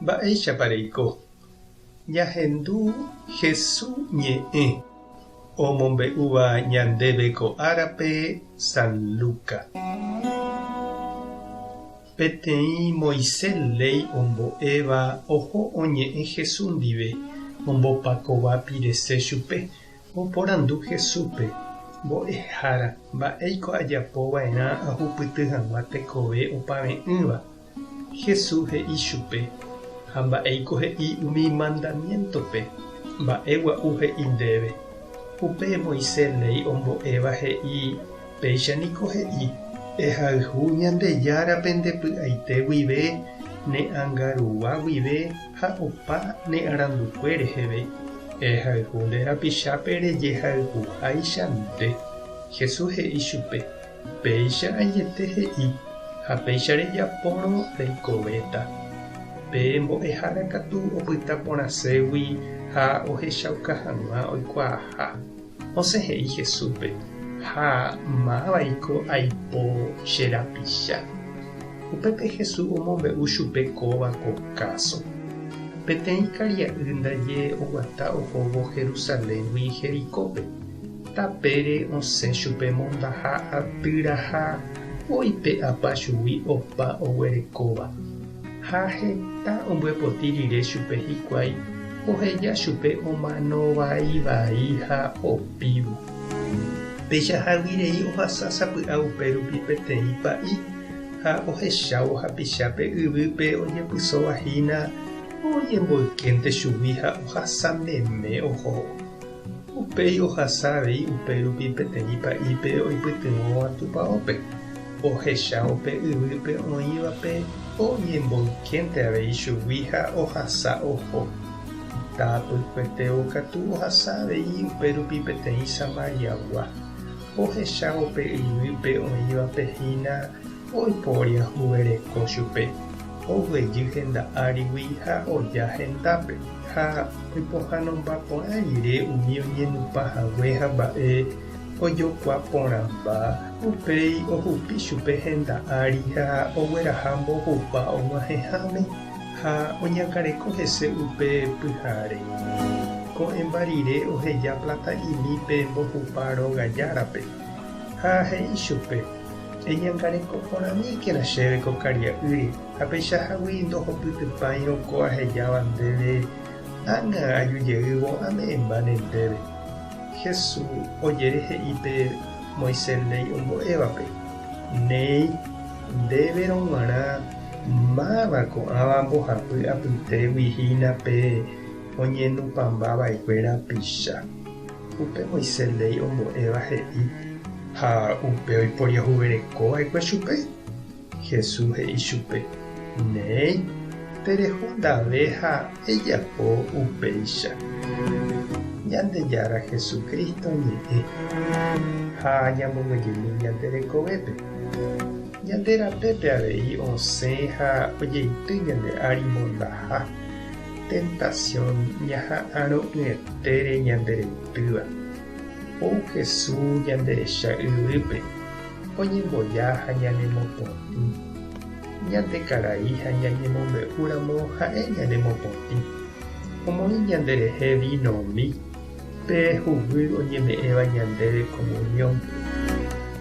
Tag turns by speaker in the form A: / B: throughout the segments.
A: Mba'éichapareiko. Ñahendu Jesús ñe'ẽ omombe'úva ñandéve ko árape San Luca. Peteĩ Moisés ley ombo'éva oho oñe'ẽ Jesús ndive ombopakova pirese chupe oporandu Jesúspe mbo'ehára mba'éiko ajapova'erã ahupyty hag̃ua tekove opave'ỹva. Jesús he'i chupe ha mba'éiko he'i umi mandamientope mba'e gua'u he'i ndéve. Upe Moisés ley ombo'éva he'i péichaniko he'i ehayhu Ñandejárape ndepy'aite guive ne ãngarува guive ha opa ne arandukué reheve ehayhu nde rapichápe rejehayhuháichante. Jesús he'i chupe péicha ajete he'i ha péicha rejapórõ reikovéta. Pe mbo'ehára katu opyta porãségui ha ohechauka hag̃ua oikuaaha. Osẽhe'i Jesúspe ha máva'iko aipo che rapicha. Upépe Jesús omombe'u chupe kóva ko káso. Peteĩ karia'y ndaje oguata ohóvo Jerusaléngui Jerikópe. Tapére osẽ chupe mondaha atýraha oipe apa chugui opa oguerekóva. Ha heta ombyepoti rire chupe hikuái oheja chupe omanovaivai ha opívu. Peichaháguirei ohasa sapy'a upérupi peteĩ pa'i ha ohechávo hapichápe yvýpe ojepysóvahína ojemboykénte chugui ha ohasa meme ohóvo. Upéi ohasa avei upérupi peteĩ pa'ípe oipytyvõva tupãópe. Ohechávope yvýpe oĩvape ojemboykénte avei chugui ha ohasa oho. Tapykueteo katu ohasa avei upérupi peteĩ Samariagua. Ohechávope yvýpe oĩvapehína oipória huvereko chupe. Oguejy henda'árigui ha oja hendápe. Ha oipohãnomba porã rire umi oñenupahague ha mba'e ojokua porãmba. Upéi ohupi chupe henda'ári ha ogueraha mbohupa og̃uahẽháme ha oñangareko hese upe pyhare. Ko'ẽmba rire oheja plata imípe mbohupa rogajárape. Ha he'i chupe eñangareko porãmíkena chéve ko karia'ýre ha peichahágui ndohopytypãi roko ahejáva ndéve ág̃a ajujeývo ame'ẽmba ne ndéve. Jesús ojere he'ípe Moisés ley ombo'évape. Néi ndéverõ g̃uarã mávako ãva mbohapy apytégui-hínape oñenupãmbava'ekue rapicha. Upe Moisés ley ombo'éva he'i ha upe oiporia huverekova'ekue chupe. Jesús he'i chupe néi tereho ndave ha ejapo upéicha. Ñandejára Jesukristo ñe'ẽ ha ñamombejumi ñanderekovépe. Ñanderapépe avei osẽ ha ojeity ñande ári mondaha. Tentación ñaha'ãro'ỹetére ñanderetýva. Ou Jesús ñanderecha yvýpe oñemboja ha ñanemopotĩ. Ñandekarai ha ñañemombe'úramo ha'e ñanemopotĩ. Omoĩ ñanderehe vinomi pe huguy oñeme'ẽva ñandéve comunión.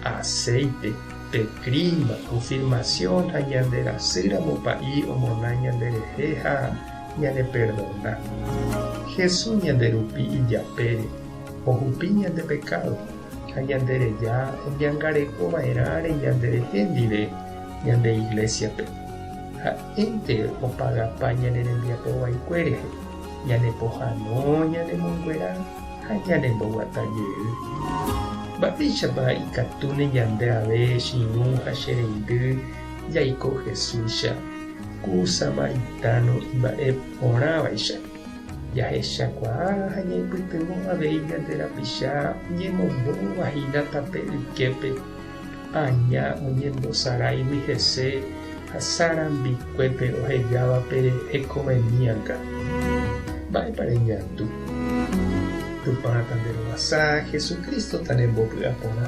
A: Aceite pe crisma confirmación ha ñanderasýramo pa'i omona ñanderehe ha ñaneperdona. Jesús ñanderupi ijapére ohupi ñande pecado ha ñandereja oñangarekova'erãre ñanderehe ndive ñande iglesiape. Ha'énte opagapa ñane rembiapovaikuérehe ñanepohãno ñanemonguera ha ñanemboguatajey. Mba'éichapa ikatúne ñande ave chiru ha chereindy jaiko Jesúscha ku samaritano imba'e porãvaicha. Jahechakuaa ha ñaipytyvõ avei ñande rapicha oñemombovahína tape yképe aña oñembosarãigui hese ha sarambikuépe ohejávape hekovemíanga. Mba'épa reñandu. Tupã tanderovasa Jesucristo tanembopy'a porã.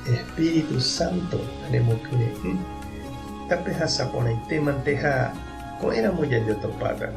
A: Espíritu Santo tanemokyre'ỹ. Tape hasaporãitémante ha ko'ẽramo jajotopáta.